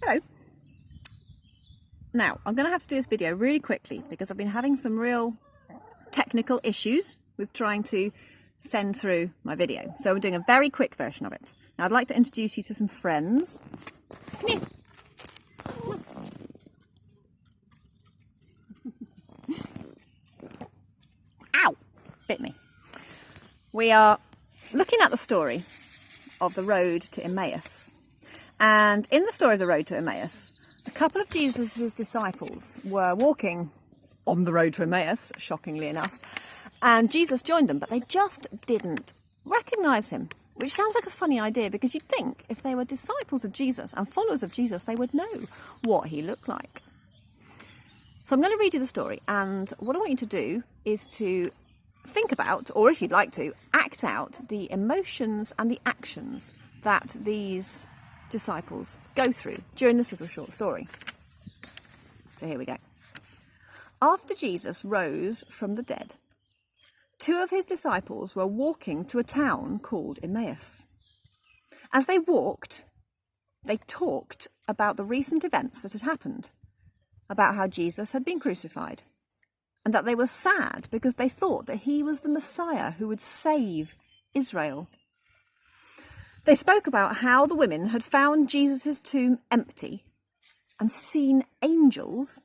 Hello. Now, I'm going to have to do this video really quickly because I've been having some real technical issues with trying to send through my video. So we're doing a very quick version of it. Now, I'd like to introduce you to some friends. Come here. Ow! Bit me. We are looking at the story of the road to Emmaus. And in the story of the road to Emmaus, a couple of Jesus' disciples were walking on the road to Emmaus, shockingly enough, and Jesus joined them, but they just didn't recognise him, which sounds like a funny idea because you'd think if they were disciples of Jesus and followers of Jesus, they would know what he looked like. So I'm going to read you the story, and what I want you to do is to think about, or if you'd like to, act out the emotions and the actions that these disciples go through during this little short story. So here we go. After Jesus rose from the dead, two of his disciples were walking to a town called Emmaus. As they walked, they talked about the recent events that had happened, about how Jesus had been crucified, and that they were sad because they thought that he was the Messiah who would save Israel. They spoke about how the women had found Jesus' tomb empty and seen angels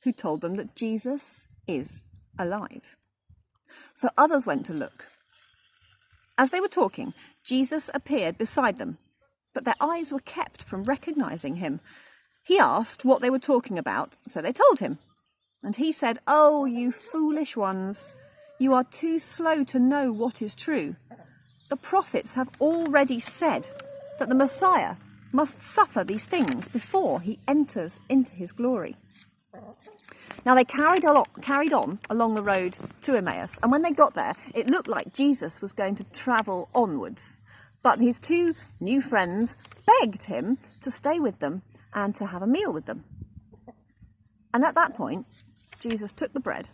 who told them that Jesus is alive. So others went to look. As they were talking, Jesus appeared beside them, but their eyes were kept from recognising him. He asked what they were talking about, so they told him. And he said, "Oh, you foolish ones, you are too slow to know what is true. The prophets have already said that the Messiah must suffer these things before he enters into his glory." Now they carried on along the road to Emmaus, and when they got there, it looked like Jesus was going to travel onwards. But his two new friends begged him to stay with them and to have a meal with them. And at that point, Jesus took the bread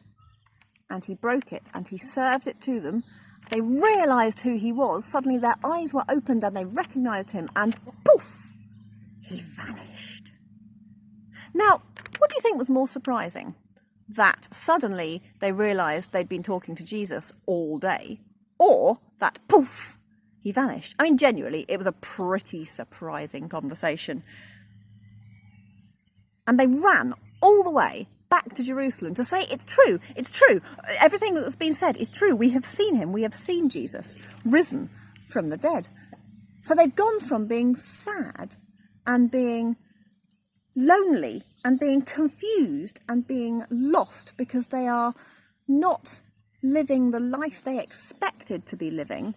and he broke it and he served it to them. They realised who he was. Suddenly their eyes were opened and they recognised him, and poof, he vanished. Now, what do you think was more surprising? That suddenly they realised they'd been talking to Jesus all day, or that poof, he vanished? I mean, genuinely, it was a pretty surprising conversation. And they ran all the way back to Jerusalem to say, it's true, everything that's been said is true, we have seen him, we have seen Jesus risen from the dead. So they've gone from being sad and being lonely and being confused and being lost because they are not living the life they expected to be living,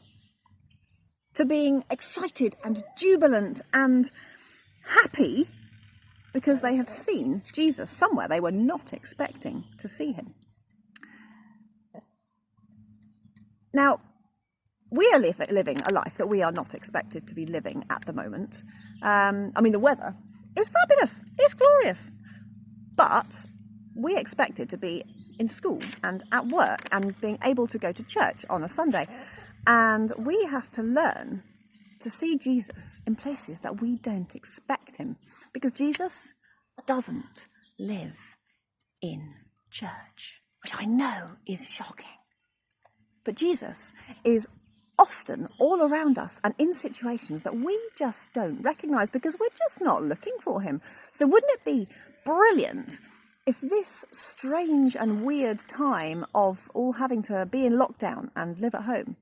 to being excited and jubilant and happy because they had seen Jesus somewhere they were not expecting to see him. Now, we are living a life that we are not expected to be living at the moment. The weather is fabulous, it's glorious, but we expected to be in school and at work and being able to go to church on a Sunday. And we have to learn to see Jesus in places that we don't expect him, because Jesus doesn't live in church, which I know is shocking. But Jesus is often all around us and in situations that we just don't recognise because we're just not looking for him. So wouldn't it be brilliant if this strange and weird time of all having to be in lockdown and live at home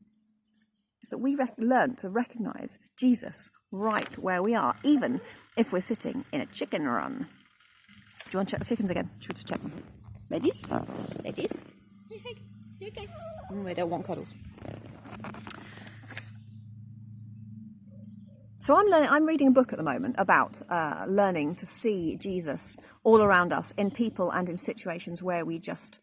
is that we learn to recognise Jesus right where we are, even if we're sitting in a chicken run. Do you want to check the chickens again? Should we just check them? Ladies? Ladies? You okay? They don't want cuddles. So I'm reading a book at the moment about learning to see Jesus all around us in people and in situations where we just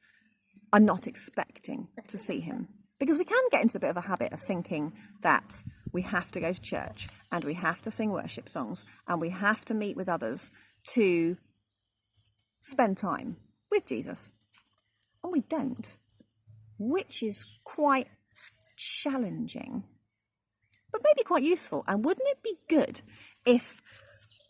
are not expecting to see him. Because we can get into a bit of a habit of thinking that we have to go to church and we have to sing worship songs and we have to meet with others to spend time with Jesus. And we don't, which is quite challenging, but maybe quite useful. And wouldn't it be good if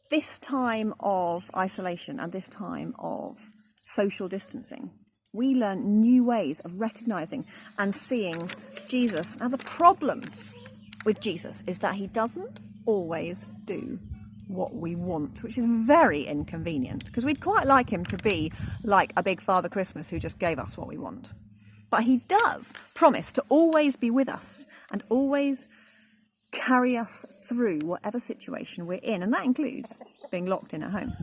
this time of isolation and this time of social distancing, we learn new ways of recognising and seeing Jesus. Now, the problem with Jesus is that he doesn't always do what we want, which is very inconvenient, because we'd quite like him to be like a big Father Christmas who just gave us what we want. But he does promise to always be with us and always carry us through whatever situation we're in, and that includes being locked in at home.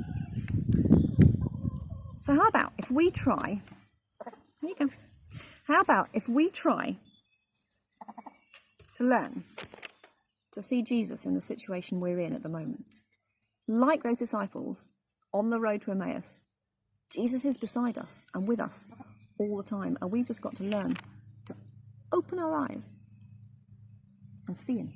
So how about if we try, there you go, how about if we try to learn to see Jesus in the situation we're in at the moment? Like those disciples on the road to Emmaus, Jesus is beside us and with us all the time, and we've just got to learn to open our eyes and see him.